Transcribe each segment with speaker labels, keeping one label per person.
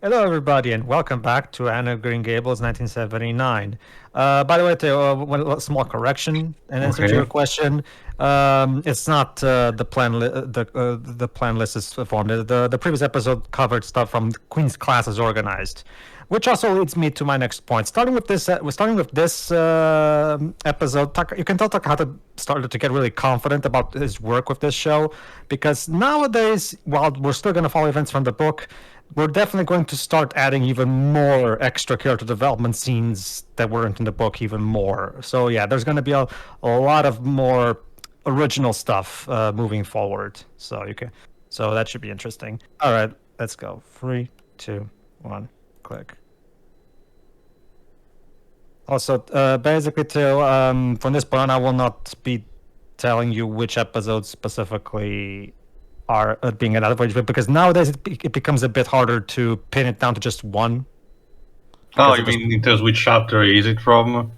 Speaker 1: Hello, everybody, and welcome back to Anna Green Gables 1979. By the way, one small correction in answer to
Speaker 2: Okay.
Speaker 1: your question. It's not the plan. The plan list is formed. The previous episode covered stuff from Queen's class as organized, which also leads me to my next point. Starting with this episode, you can tell Takahata started to get really confident about his work with this show, because nowadays, while we're still going to follow events from the book, we're definitely going to start adding even more extra character development scenes that weren't in the book even more. So yeah, there's going to be a lot of more original stuff moving forward. So that should be interesting. All right, let's go. 3, 2, 1, click. Also, basically, from this point on, I will not be telling you which episodes specifically are being added, because nowadays it becomes a bit harder to pin it down to just one.
Speaker 2: Oh, you mean in terms of which chapter is it from?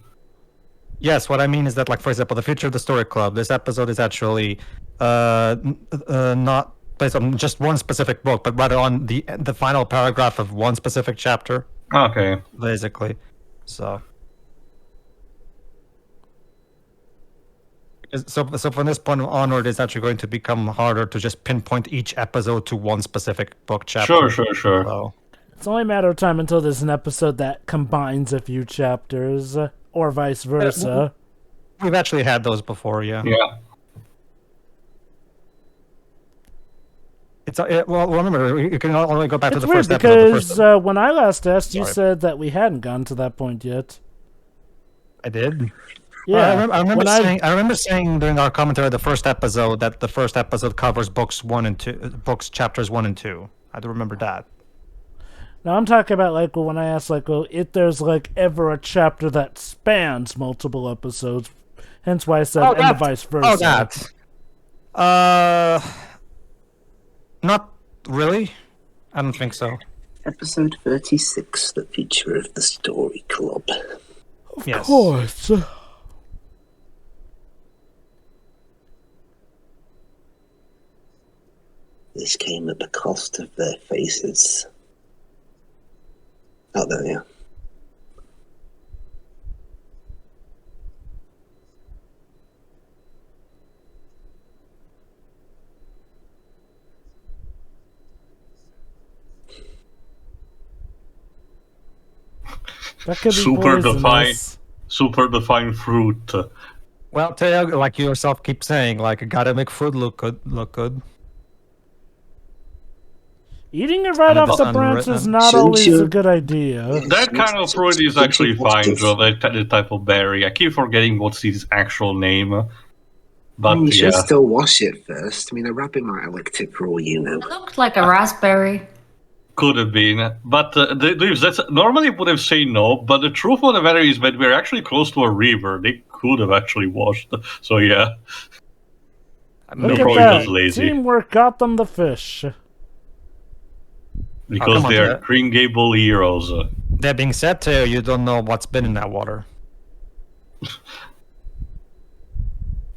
Speaker 1: Yes, what I mean is that, like, for example, the Future of the Story Club, this episode is actually not based on just one specific book, but rather on the final paragraph of one specific chapter.
Speaker 2: Okay.
Speaker 1: Basically, so from this point onward, it's actually going to become harder to just pinpoint each episode to one specific book chapter.
Speaker 2: Sure.
Speaker 1: So,
Speaker 3: it's only a matter of time until there's an episode that combines a few chapters, or vice versa.
Speaker 1: We've actually had those before, yeah.
Speaker 2: Yeah.
Speaker 1: Well, remember, you can only go back to
Speaker 3: It's
Speaker 1: the
Speaker 3: weird
Speaker 1: first episode.
Speaker 3: because when I last asked, you
Speaker 1: Sorry.
Speaker 3: said that we hadn't gotten to that point yet.
Speaker 1: I did.
Speaker 3: Yeah,
Speaker 1: I remember saying during our commentary the first episode that the first episode covers books chapters 1 and 2. I do remember that.
Speaker 3: Now I'm talking about when I asked if there's ever a chapter that spans multiple episodes. Hence why I said and the vice versa.
Speaker 1: Oh, that. Not really. I don't think so.
Speaker 4: Episode 36, The Future of the Story Club.
Speaker 3: Of course.
Speaker 4: This came at the cost of their faces. Oh, there they are.
Speaker 3: That could be
Speaker 2: super defined fruit.
Speaker 1: Well, Teo, like you yourself keep saying, gotta make food look good.
Speaker 3: Eating it right off the branch is not always a good idea.
Speaker 2: That kind of fruit is actually fine, Joe. That type of berry. I keep forgetting what's its actual name. But
Speaker 4: you should still wash it first. I mean, a rabbit might have licked it for all you know.
Speaker 5: It looked like a raspberry.
Speaker 2: Could have been. But normally would have said no, but the truth of the matter is that we're actually close to a river. They could have actually washed. So yeah.
Speaker 3: Look at that. Lazy. Teamwork got them the fish.
Speaker 2: Because they are Green Gable heroes.
Speaker 1: That being said, Teo, you don't know what's been in that water.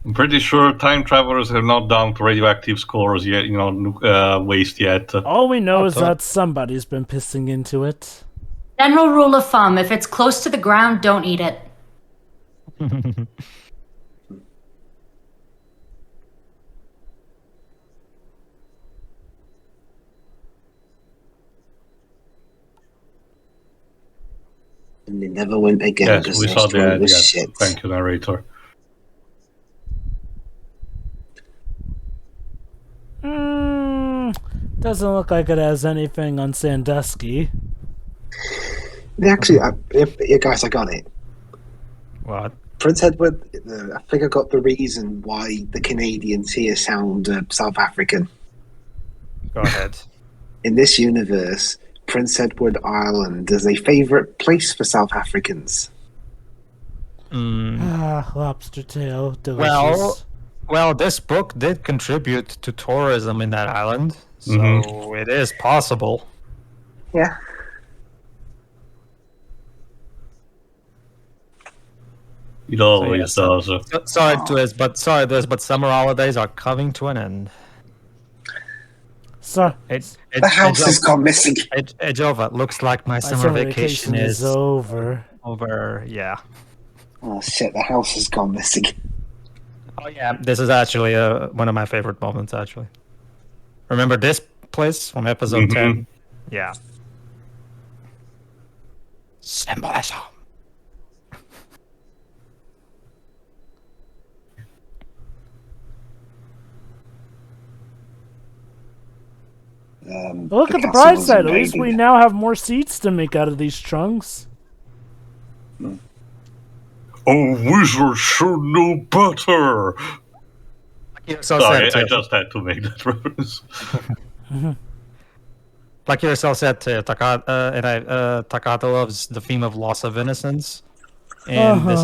Speaker 2: I'm pretty sure time travelers are not down to radioactive scores yet, waste yet.
Speaker 3: All we know is that somebody's been pissing into it.
Speaker 5: General rule of thumb, if it's close to the ground, don't eat it.
Speaker 4: And they never went again.
Speaker 2: Yes, we saw that. Yes. Shit. Thank you, narrator.
Speaker 3: Doesn't look like it has anything on Sandusky.
Speaker 4: Actually, guys, I got it.
Speaker 1: What?
Speaker 4: Prince Edward, I think I got the reason why the Canadians here sound South African.
Speaker 1: Go ahead.
Speaker 4: In this universe, Prince Edward Island is a favourite place for South Africans.
Speaker 3: Lobster tail, delicious.
Speaker 1: Well, this book did contribute to tourism in that island, so it is possible.
Speaker 4: Yeah.
Speaker 2: It always does.
Speaker 1: Sorry, but summer holidays are coming to an end.
Speaker 3: So,
Speaker 4: The house has gone missing.
Speaker 1: Jova, looks like my summer vacation is
Speaker 3: over.
Speaker 1: over. Yeah.
Speaker 4: Oh shit, the house has gone missing.
Speaker 1: Oh yeah, this is actually one of my favorite moments. Actually, remember this place from episode 10? Yeah. Symbolism.
Speaker 3: Look at the bright side. At least we now have more seats to make out of these trunks.
Speaker 2: A wizard should know better. Sorry, I just had to make that reference.
Speaker 1: Like yourself said, Takahata loves the theme of loss of innocence, and this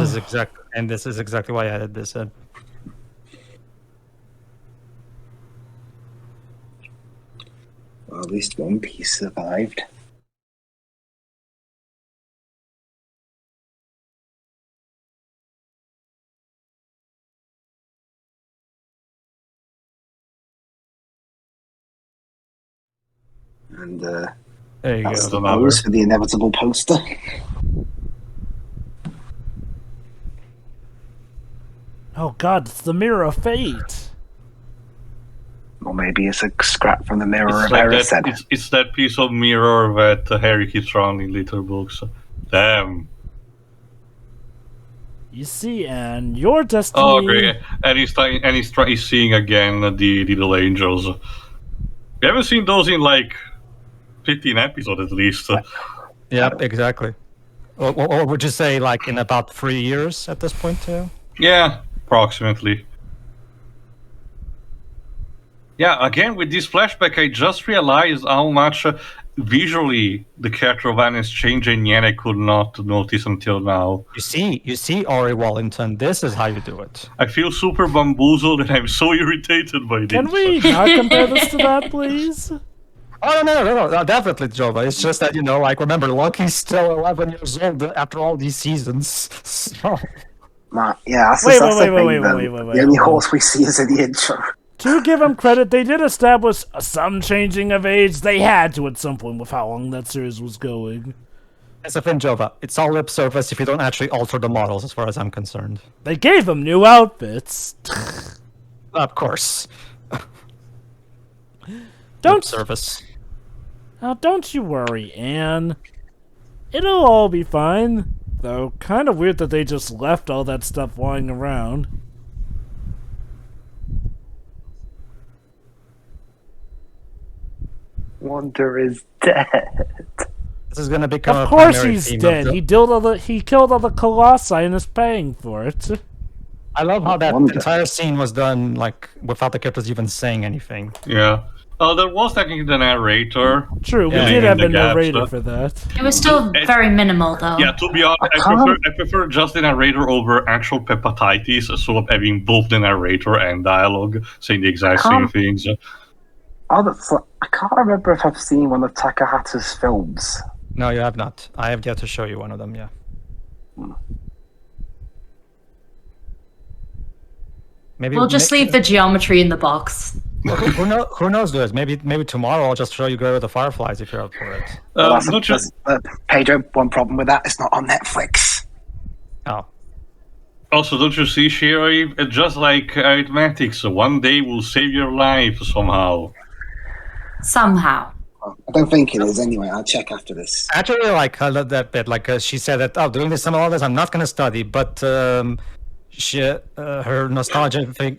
Speaker 1: is exactly why I added this in.
Speaker 4: Well, at least one piece survived. And
Speaker 1: there you
Speaker 4: that's
Speaker 1: go.
Speaker 4: the pose for the inevitable poster.
Speaker 3: Oh god, it's the Mirror of Fate.
Speaker 4: Or maybe it's a scrap from the Mirror of
Speaker 2: like
Speaker 4: Erised.
Speaker 2: it's that piece of mirror that Harry keeps around in later books. Damn.
Speaker 3: You see, and your destiny.
Speaker 2: Oh, great! And he's seeing again the little angels. We haven't seen those in like 15 episodes at least.
Speaker 1: Yep, exactly. Or would you say like in about 3 years at this point too?
Speaker 2: Yeah, approximately. Yeah, again with this flashback, I just realized how much visually the character of Anne has changed, and yet I could not notice until now.
Speaker 1: You see, Ori Wallington. This is how you do it.
Speaker 2: I feel super bamboozled, and I'm so irritated by this.
Speaker 3: Can we not compare this to that, please?
Speaker 1: Oh no, definitely, Jova. It's just that like remember, Loki's still 11 years old after all these seasons. So.
Speaker 4: Yeah, that's the thing. The only horse we see is in the intro.
Speaker 3: To give them credit, they did establish some changing of age. They had to at some point with how long that series was going.
Speaker 1: That's the thing, Jova. It's all lip service if you don't actually alter the models, as far as I'm concerned.
Speaker 3: They gave them new outfits.
Speaker 1: Of course.
Speaker 3: Don't
Speaker 1: service.
Speaker 3: Now, don't you worry, Anne. It'll all be fine. Though, kind of weird that they just left all that stuff lying around.
Speaker 4: Wanda is dead.
Speaker 1: This is gonna become.
Speaker 3: Of course he's dead. He killed all the Colossi and is paying for it.
Speaker 1: I love how that entire scene was done like without the characters even saying anything.
Speaker 2: Yeah. Oh, there was technically the narrator.
Speaker 3: True, we did have a narrator for that.
Speaker 5: It was still very minimal, though.
Speaker 2: Yeah, to be honest, I prefer just the narrator over actual hepatitis, so of having both the narrator and dialogue saying the exact same things.
Speaker 4: I can't remember if I've seen one of Takahata's films.
Speaker 1: No, you have not. I have yet to show you one of them, yeah. Maybe
Speaker 5: we'll just leave the geometry in the box.
Speaker 1: Well, who knows, Liz? Maybe tomorrow I'll just show you Grave of the Fireflies if you're up for it.
Speaker 4: Pedro, one problem with that, it's not on Netflix.
Speaker 1: Oh.
Speaker 2: Also, don't you see, Sherry? It's just like arithmetic, so one day will save your life somehow.
Speaker 5: Somehow.
Speaker 4: I don't think it is anyway. I'll check after this.
Speaker 1: Actually, I love that bit. Like she said that, doing this some of this, I'm not going to study, but she her nostalgia thing,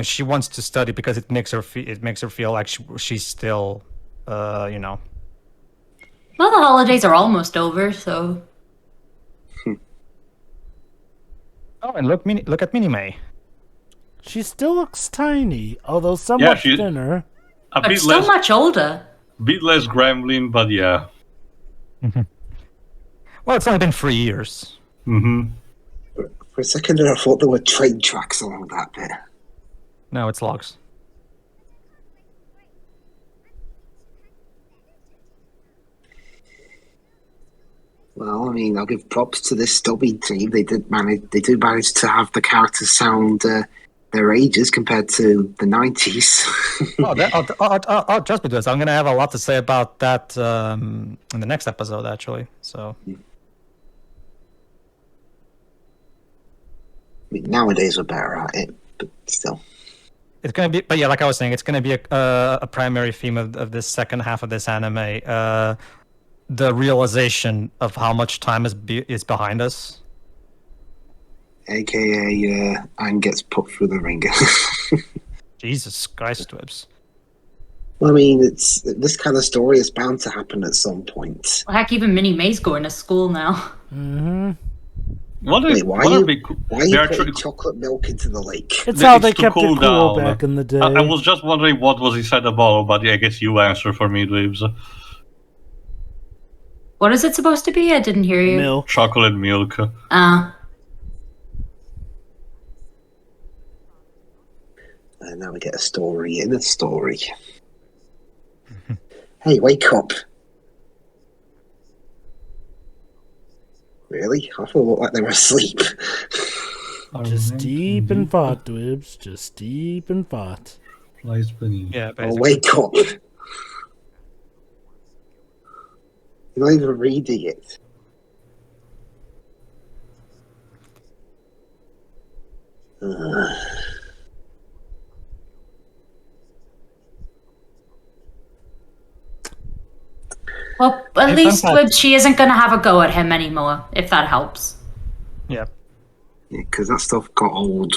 Speaker 1: she wants to study because it makes her feel like she's still,
Speaker 5: Well, the holidays are almost over, so.
Speaker 1: Oh, and look at Minnie May.
Speaker 3: She still looks tiny, although somewhat thinner.
Speaker 5: But still much older.
Speaker 2: A bit less gremlin, but yeah.
Speaker 1: Well, it's only been 3 years.
Speaker 2: Mm-hmm.
Speaker 4: For a second there, I thought there were train tracks along that bit.
Speaker 1: No, it's logs.
Speaker 4: Well, I mean, I'll give props to this Stubby team. They do manage to have the characters sound their ages compared to the 90s.
Speaker 1: Trust me, I'm going to have a lot to say about that in the next episode, actually. So.
Speaker 4: I mean, nowadays we're better at it, but still.
Speaker 1: It's going to be, but yeah, like I was saying, it's going to be a primary theme of this second half of this anime. The realization of how much time is behind us.
Speaker 4: AKA, Anne gets put through the ringer.
Speaker 1: Jesus Christ, Whips.
Speaker 4: Well, I mean, it's this kind of story is bound to happen at some point.
Speaker 5: Well, heck, even Minnie May's going to school now.
Speaker 3: Mm-hmm.
Speaker 4: Why are you putting chocolate milk into the lake?
Speaker 3: It's how they kept it cool back in the day.
Speaker 2: I was just wondering what was inside the bottle, but I guess you answer for me, Dweebs.
Speaker 5: What is it supposed to be? I didn't hear you.
Speaker 3: Milk.
Speaker 2: Chocolate milk.
Speaker 4: And now we get a story in a story. Hey, wake up. Really? I thought it looked like they were asleep.
Speaker 3: Just deep in thought, Dweebs. Just deep in thought.
Speaker 1: Yeah, basically.
Speaker 4: Oh, wake up. You're not even reading it.
Speaker 5: Well, at least she isn't going to have a go at him anymore, if that helps.
Speaker 1: Yeah.
Speaker 4: Yeah, because that stuff got old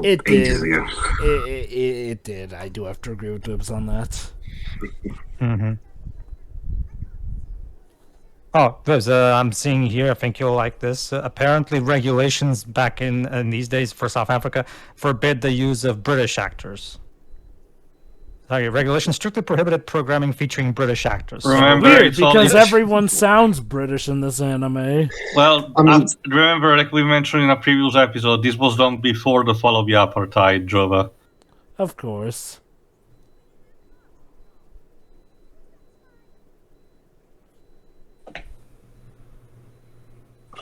Speaker 3: It
Speaker 4: ages
Speaker 3: did.
Speaker 4: ago.
Speaker 3: It did. I do have to agree with Dweebs on that.
Speaker 1: Mm-hmm. Oh, there's I'm seeing here, I think you'll like this. Apparently regulations back in these days for South Africa forbid the use of British actors. Sorry, regulations strictly prohibited programming featuring British actors.
Speaker 2: Remember,
Speaker 3: Weird, because everyone sounds British in this anime.
Speaker 2: Well, remember, like we mentioned in a previous episode, this was done before the fall of the apartheid, Jova.
Speaker 3: Of course.
Speaker 4: I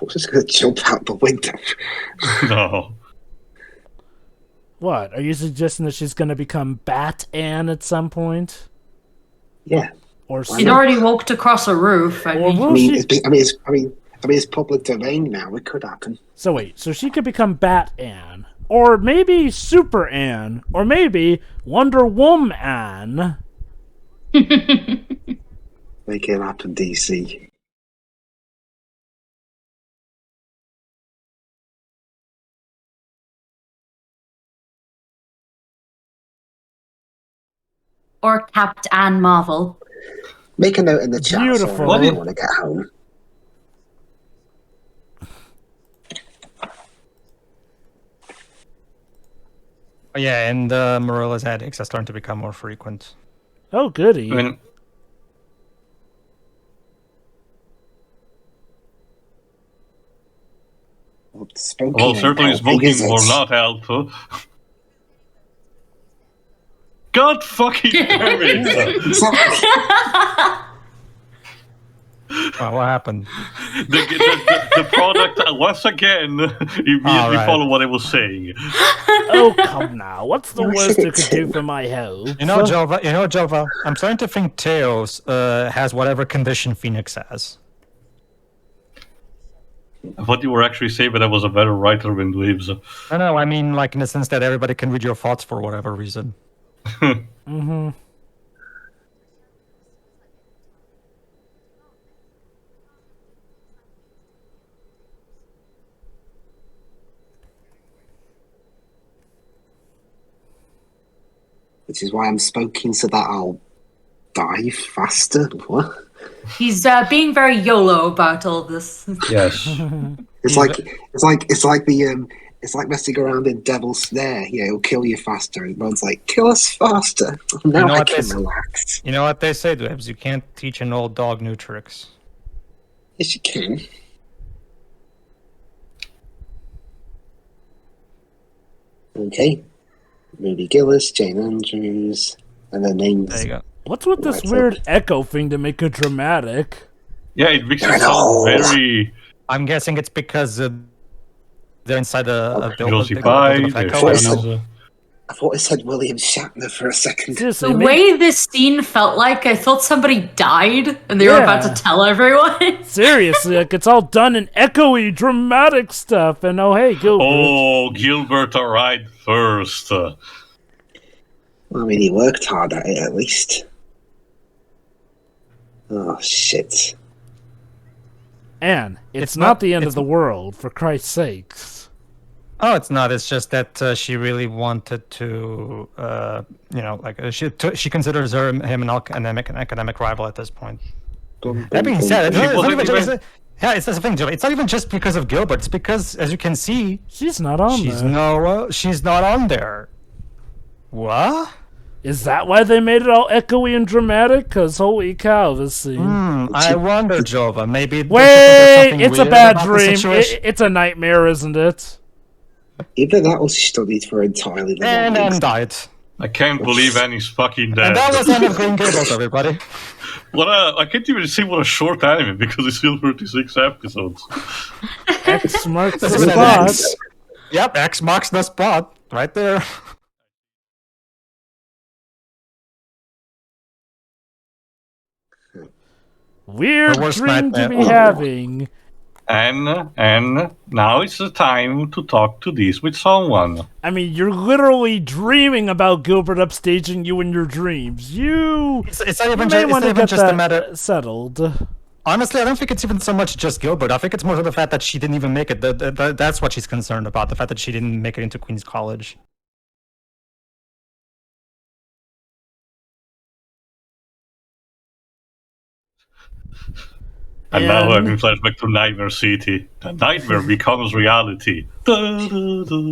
Speaker 4: was just going to jump out the window.
Speaker 2: No.
Speaker 3: What? Are you suggesting that she's going to become Bat Ann at some point?
Speaker 4: Yeah.
Speaker 3: Or
Speaker 5: she'd already walked across a roof. I mean,
Speaker 4: it's public domain now. It could happen.
Speaker 3: So wait, so she could become Bat Ann, or maybe Super Ann, or maybe Wonder Woman Ann.
Speaker 4: Make it happen, DC.
Speaker 5: Or Captain Marvel.
Speaker 4: Make a note in the chat.
Speaker 3: Beautiful.
Speaker 4: So I want to get home.
Speaker 1: Yeah, and Marilla's headaches are starting to become more frequent.
Speaker 3: Oh, goody.
Speaker 2: I mean, certainly smoking will not help. God fucking damn it!
Speaker 1: What happened?
Speaker 2: The product once again immediately followed what I was saying.
Speaker 3: Oh, come now! What's the worst you could do for my health?
Speaker 1: You know, Jova. I'm starting to think Teos has whatever condition Phoenix has.
Speaker 2: I thought you were actually saying that I was a better writer than Dweebs.
Speaker 1: No, I mean like in the sense that everybody can read your thoughts for whatever reason.
Speaker 3: Mm-hmm.
Speaker 4: Which is why I'm smoking so that I'll die faster. What?
Speaker 5: He's being very YOLO about all this.
Speaker 2: Yes.
Speaker 4: It's like messing around in Devil's Snare. Yeah, it'll kill you faster. And everyone's like, kill us faster. Now I can relax.
Speaker 1: You know what they say, Dweebs? You can't teach an old dog new tricks.
Speaker 4: Yes, you can. Okay. Ruby Gillis, Jane Andrews, and their names.
Speaker 1: There you go.
Speaker 3: What's with this weird echo thing to make it dramatic?
Speaker 2: Yeah, it makes it sound very...
Speaker 1: I'm guessing it's because they're inside a building.
Speaker 4: I thought it said William Shatner for a second.
Speaker 3: Seriously,
Speaker 5: The way this scene felt like, I thought somebody died and they were about to tell everyone.
Speaker 3: seriously, like it's all done in echoey, dramatic stuff, and oh hey, Gilbert.
Speaker 2: Oh, Gilbert arrived first.
Speaker 4: Well, I mean, he worked hard at it, at least. Oh, shit.
Speaker 3: Anne, it's not the end of the world, for Christ's sakes.
Speaker 1: Oh, it's not. It's just that she really wanted to, she considers him an academic rival at this point. That being said, it's the thing, Joe. It's not even just because of Gilbert. It's because, as you can see,
Speaker 3: She's not on there.
Speaker 1: She's not on there. What?
Speaker 3: Is that why they made it all echoey and dramatic? Because holy cow, this scene.
Speaker 1: I wonder, Jova. Maybe.
Speaker 3: Wait, it's a bad dream. It's a nightmare, isn't it?
Speaker 4: Either that or she studied for entirely the
Speaker 1: And
Speaker 4: wrong
Speaker 1: then died.
Speaker 2: I can't believe Annie's fucking dead.
Speaker 1: And that was the end of Green Gables, everybody.
Speaker 2: I can't even see what a short anime because it's still 36 episodes.
Speaker 3: X marks the
Speaker 1: This is an
Speaker 3: spot.
Speaker 1: X. Yep, X marks the spot. Right there.
Speaker 3: Weird
Speaker 1: Her worst
Speaker 3: dream to
Speaker 1: nightmare.
Speaker 3: be having.
Speaker 2: And now it's the time to talk to this with someone.
Speaker 3: I mean, you're literally dreaming about Gilbert upstaging you in your dreams.
Speaker 1: It's not even,
Speaker 3: may want to get
Speaker 1: just a
Speaker 3: that
Speaker 1: matter.
Speaker 3: settled.
Speaker 1: Honestly, I don't think it's even so much just Gilbert. I think it's more to the fact that she didn't even make it. That's what she's concerned about. The fact that she didn't make it into Queen's College.
Speaker 2: And now I'm in flashback to Nightmare City. The nightmare becomes reality.
Speaker 4: Oh.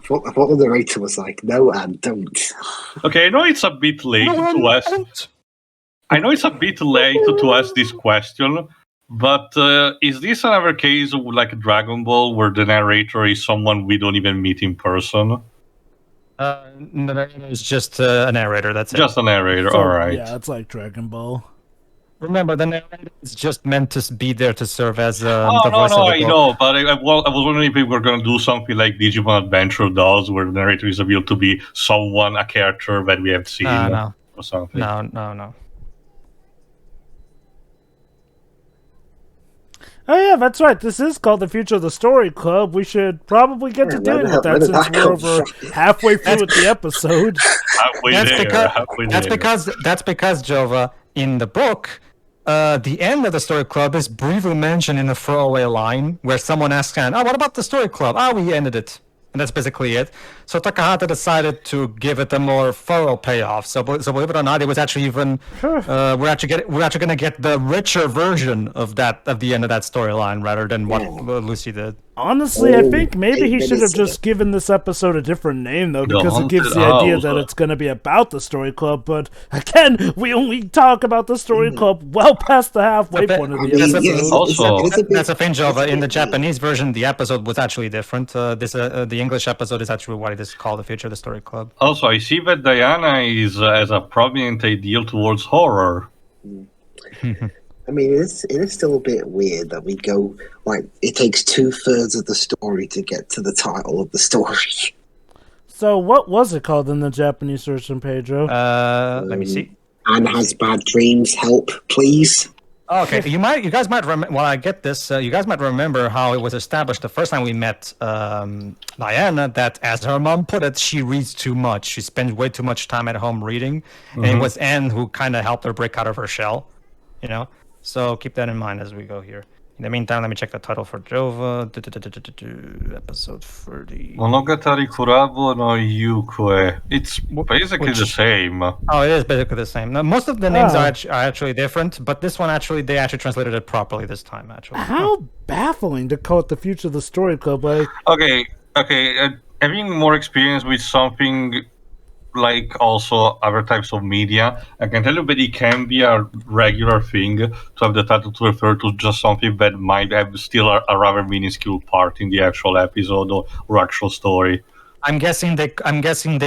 Speaker 4: I thought the narrator was like, no, and don't.
Speaker 2: Okay, I know it's a bit late to ask. I know it's a bit late to ask this question, but is this another case of like Dragon Ball where the narrator is someone we don't even meet in person?
Speaker 1: The narrator is just a narrator. That's it.
Speaker 2: Just a narrator,
Speaker 3: So,
Speaker 2: alright.
Speaker 3: Yeah, it's like Dragon Ball.
Speaker 1: Remember, the narrator is just meant to be there to serve as the
Speaker 2: No,
Speaker 1: voice of the
Speaker 2: I
Speaker 1: book.
Speaker 2: know, but I was wondering if we were going to do something like Digimon Adventure does, where the narrator is revealed to be someone, a character that we have seen,
Speaker 1: No.
Speaker 2: or something.
Speaker 1: No.
Speaker 3: Oh yeah, that's right. This is called the Future of the Story Club. We should probably get to doing with that since we're over halfway through with the episode.
Speaker 2: Halfway
Speaker 1: That's because Jova, in the book, the end of the story club is briefly mentioned in a throwaway line where someone asks Anne, what about the story club? We ended it. And that's basically it. So Takahata decided to give it a more thorough payoff. So believe it or not, it was actually even we're actually going to get the richer version of the end of that storyline rather than what Lucy did.
Speaker 3: Honestly, I think maybe he should have just given this episode a different name, though, because it gives the idea that it's going to be about the story club. But again, we only talk about the story club well past the halfway point of the episode.
Speaker 1: That's a thing, Jova. In the Japanese version, the episode was actually different. The English episode is actually what it is called, the Future of the Story Club.
Speaker 2: Also, I see that Diana has a prominent ideal towards horror.
Speaker 4: I mean, it is still a bit weird that we go, like, it takes 2/3 of the story to get to the title of the story.
Speaker 3: So, what was it called in the Japanese version, Pedro?
Speaker 1: Let me see.
Speaker 4: Anne has bad dreams. Help, please.
Speaker 1: Okay, you guys might remember. While I get this, you guys might remember how it was established the first time we met Diana. That, as her mom put it, she reads too much. She spends way too much time at home reading, and it was Anne who kind of helped her break out of her shell. You know, so keep that in mind as we go here. In the meantime, let me check the title for Jova. Episode 30.
Speaker 2: Monogatari Kurabo no Yukue. It's basically the same.
Speaker 1: Oh, it is basically the same. Now, most of the names are actually different, but this one they actually translated it properly this time. Actually,
Speaker 3: how baffling to call it the Future of the Story Club. Like,
Speaker 2: okay. Having more experience with something like also other types of media, I can tell you that it can be a regular thing to have the title to refer to just something that might have still a rather minuscule part in the actual episode or actual story.
Speaker 1: I'm guessing they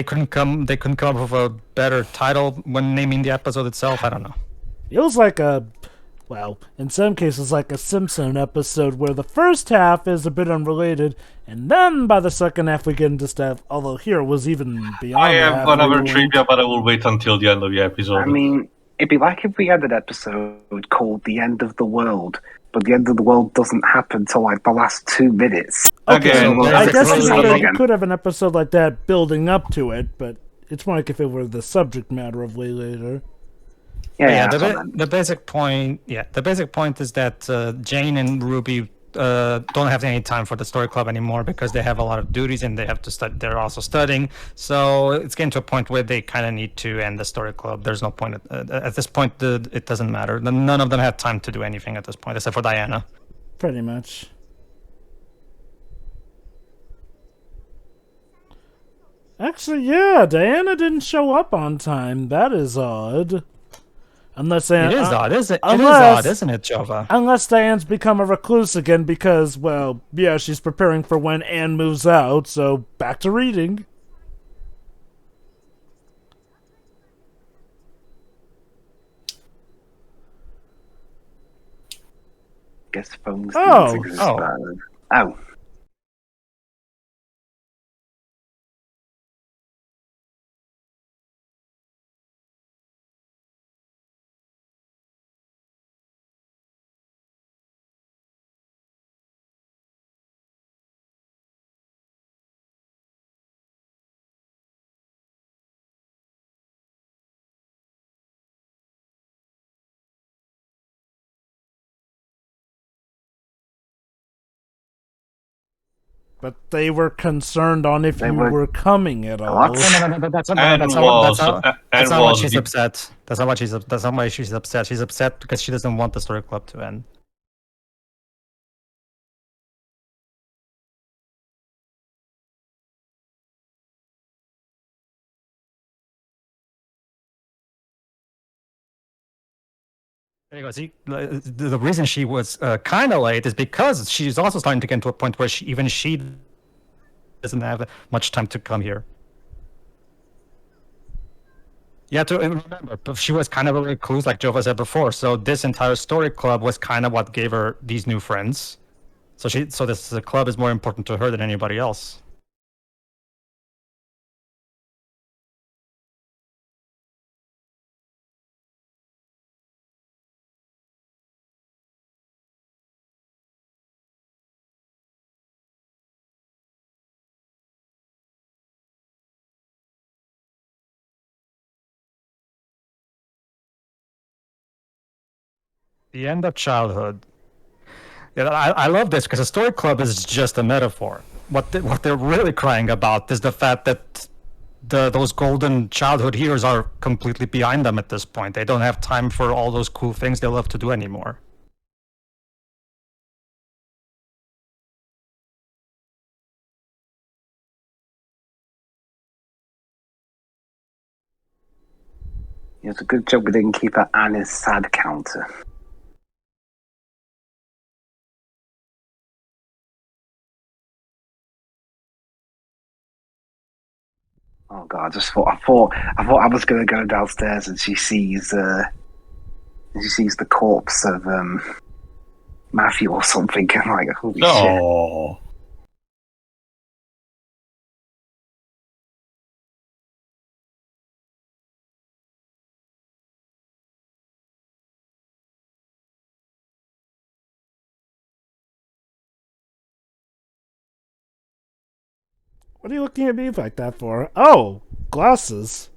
Speaker 1: couldn't come up with a better title when naming the episode itself. I don't know.
Speaker 3: Feels like a well, in some cases like a Simpson episode where the first half is a bit unrelated, and then by the second half we get into stuff, although here it was even beyond
Speaker 2: I
Speaker 3: that.
Speaker 2: have another trivia, but I will wait until the end of the episode.
Speaker 6: I mean, it'd be like if we had an episode called The End of the World, but the end of the world doesn't happen till like the last 2 minutes.
Speaker 3: Okay,
Speaker 2: Again,
Speaker 3: so I guess you
Speaker 6: again.
Speaker 3: could have an episode like that building up to it, but it's more like if it were the subject matter of way later.
Speaker 6: Yeah,
Speaker 1: the basic point is that Jane and Ruby don't have any time for the story club anymore because they have a lot of duties and they have to study. They're also studying, so it's getting to a point where they kind of need to end the story club. There's no point at this point. It doesn't matter. None of them have time to do anything at this point, except for Diana.
Speaker 3: Pretty much. Actually, yeah, Diana didn't show up on time. That is odd. Unless
Speaker 1: It is odd, isn't it? It is odd, isn't it, Jova?
Speaker 3: Unless Diane's become a recluse again because, well, yeah, she's preparing for when Anne moves out, so back to reading.
Speaker 6: Guess phones didn't exist. Oh.
Speaker 3: But they were concerned on if you were coming at all.
Speaker 6: What?
Speaker 1: No, that's not why she's upset. That's not why she's upset. She's upset because she doesn't want the story club to end. There you go. See, the reason she was kind of late is because she's also starting to get to a point where she doesn't have much time to come here. You have to remember, she was kind of a recluse, like Jova said before. So this entire story club was kind of what gave her these new friends. So the club is more important to her than anybody else. The end of childhood. Yeah, I love this because the story club is just a metaphor. What they're really crying about is the fact that those golden childhood years are completely behind them at this point. They don't have time for all those cool things they love to do anymore.
Speaker 6: It's a good job we didn't keep Anna's sad counter. Oh god! I thought I was going to go downstairs and she sees the corpse of Matthew or something. And like, holy shit!
Speaker 3: What are you looking at me like that for? Oh, glasses.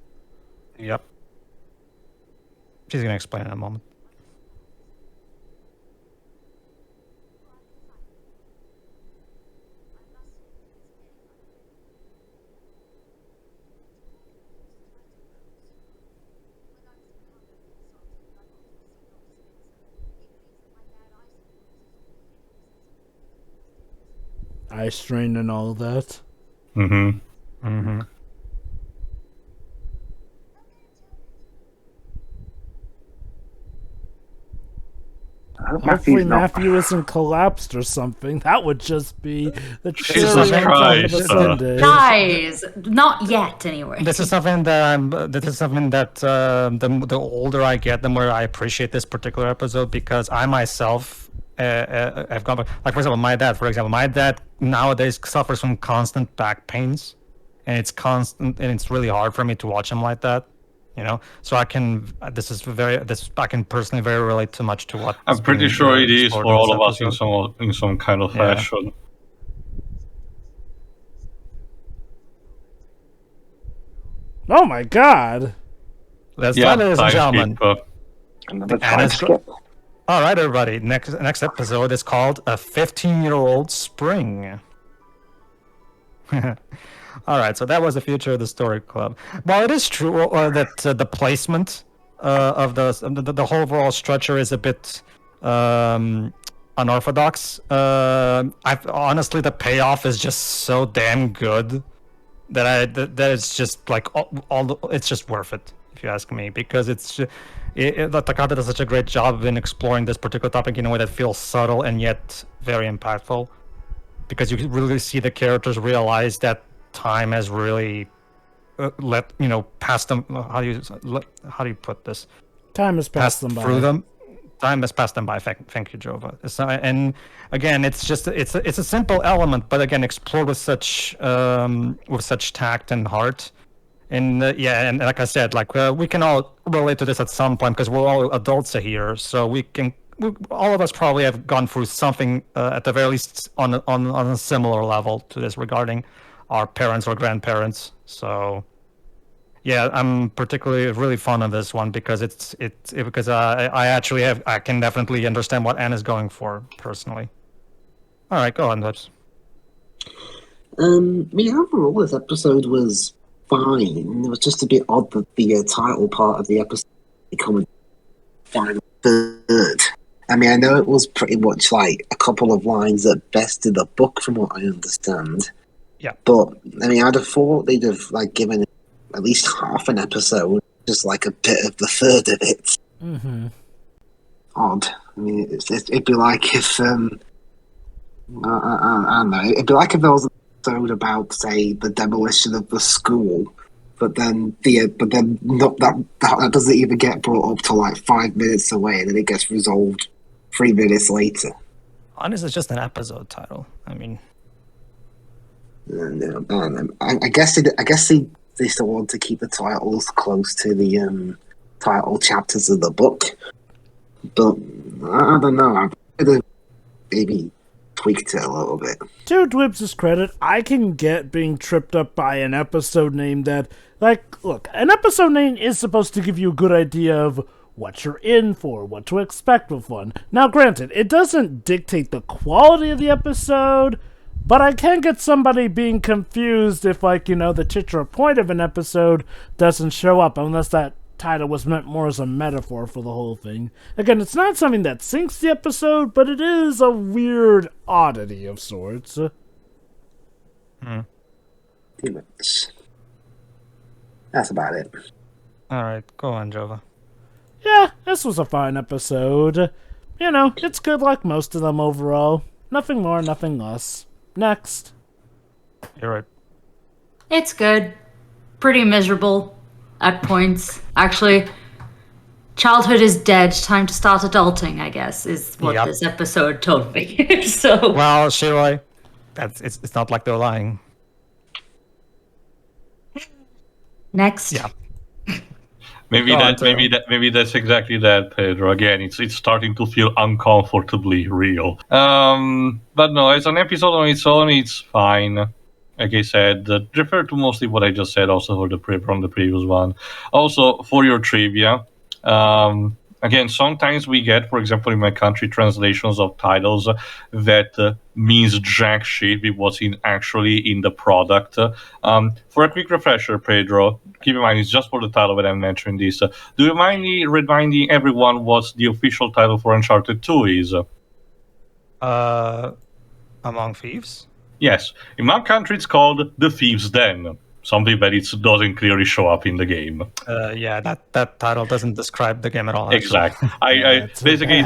Speaker 1: Yep. She's gonna explain in a moment.
Speaker 3: Eye strain and all that.
Speaker 2: Mm-hmm.
Speaker 1: Mm-hmm.
Speaker 3: Hopefully Matthew isn't collapsed or something. That would just be the cherry
Speaker 2: Jesus
Speaker 3: on top of
Speaker 2: Christ.
Speaker 3: a sundae.
Speaker 5: Guys, not yet anyway.
Speaker 1: This is something that the older I get, the more I appreciate this particular episode, because I myself have gone back. Like, for example, my dad nowadays suffers from constant back pains, and it's constant, and it's really hard for me to watch him like that. You know, so I can personally very relate too much to what
Speaker 2: I'm pretty sure it is for all of us in some kind of fashion.
Speaker 3: Oh my god!
Speaker 1: Let's start, ladies and gentlemen.
Speaker 6: Another time skip.
Speaker 1: All right, everybody. Next episode is called "A 15-Year-Old Spring." All right, so that was the future of the Story Club. Well, it is true that the placement of the whole overall structure is a bit unorthodox. Honestly, the payoff is just so damn good that it's just like it's just worth it, if you ask me, because Takata does such a great job in exploring this particular topic in a way that feels subtle and yet very impactful, because you really see the characters realize that time has really passed them. How do you put this?
Speaker 3: Time has passed them by.
Speaker 1: Through them. Time has passed them by. Thank you, Jova. And again, it's a simple element, but again, explored with such tact and heart. And and like I said, we can all relate to this at some point, because we're all adults here, so all of us probably have gone through something at the very least on a similar level to this regarding our parents or grandparents. So yeah, I'm particularly really fond of this one because because I can definitely understand what Anne is going for personally. All right, go on, Lips.
Speaker 4: Overall, this episode was fine. It was just a bit odd that the title part of the episode became final third. I know it was pretty much like a couple of lines at best in the book, from what I understand.
Speaker 1: Yeah.
Speaker 4: But I'd have thought they'd have given it at least half an episode, just like a bit of the third of it.
Speaker 3: Mm-hmm.
Speaker 4: Odd. It'd be like if I don't know. It'd be like if there was an episode about, say, the demolition of the school, but then not that doesn't even get brought up till 5 minutes away, and then it gets resolved 3 minutes later.
Speaker 1: Honestly, it's just an episode title.
Speaker 4: I guess they still want to keep the titles close to the title chapters of the book, but I don't know. I could have maybe tweaked it a little bit.
Speaker 3: To Dwibs' credit, I can get being tripped up by an episode name that, look, an episode name is supposed to give you a good idea of what you're in for, what to expect with one. Now, granted, it doesn't dictate the quality of the episode, but I can get somebody being confused if, the titular point of an episode doesn't show up, unless that title was meant more as a metaphor for the whole thing. Again, it's not something that sinks the episode, but it is a weird oddity of sorts.
Speaker 4: Pretty much. That's about it.
Speaker 1: All right, go on, Jova.
Speaker 3: Yeah, this was a fine episode. It's good like most of them overall. Nothing more, nothing less. Next.
Speaker 1: You're right.
Speaker 5: It's good. Pretty miserable at points. Actually, childhood is dead. Time to start adulting, I guess, is what this episode told me. So.
Speaker 1: Well, Shiroi, it's not like they're lying.
Speaker 5: Next.
Speaker 1: Yeah.
Speaker 2: Maybe that's exactly that, Pedro. Again, it's starting to feel uncomfortably real. But no, as an episode on its own, it's fine. Like I said, refer to mostly what I just said, also from the previous one. Also, for your trivia, again, sometimes we get, for example, in my country, translations of titles that means jack shit with what's actually in the product. For a quick refresher, Pedro, keep in mind it's just for the title when I'm mentioning this. Do you mind me reminding everyone what the official title for Uncharted 2 is?
Speaker 1: Among Thieves?
Speaker 2: Yes. In my country, it's called The Thieves' Den. something that it doesn't clearly show up in the game.
Speaker 1: Yeah, that title doesn't describe the game at all. Actually.
Speaker 2: Exactly. I basically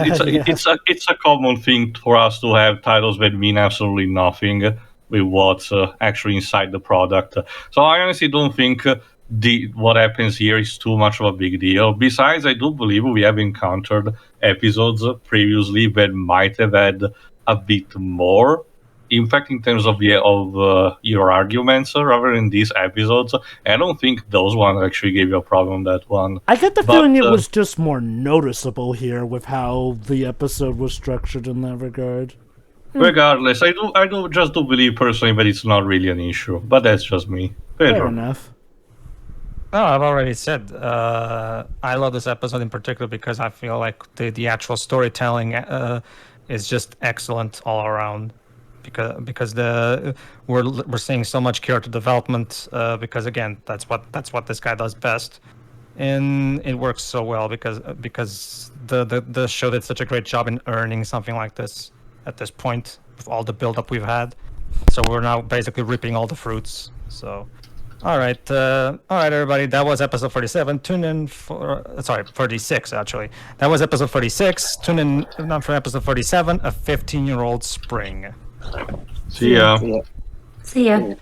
Speaker 2: it's a common thing for us to have titles that mean absolutely nothing with what's actually inside the product. So I honestly don't think what happens here is too much of a big deal. Besides, I do believe we have encountered episodes previously that might have had a bit more. In fact, in terms of your arguments, rather than these episodes, I don't think those ones actually gave you a problem. That one,
Speaker 3: I get the feeling it was just more noticeable here with how the episode was structured in that regard.
Speaker 2: Regardless, I do believe personally that it's not really an issue, but that's just me.
Speaker 3: Fair enough.
Speaker 1: Oh, I've already said I love this episode in particular because I feel like the actual storytelling is just excellent all around. Because we're seeing so much character development. Because again, that's what this guy does best, and it works so well because the show did such a great job in earning something like this at this point with all the build-up we've had. So we're now basically reaping all the fruits. So. All right, everybody. That was episode 47. Tune in for 46 actually. That was episode 46. Tune in not for episode 47. A 15-year-old spring.
Speaker 2: See ya.
Speaker 5: See ya.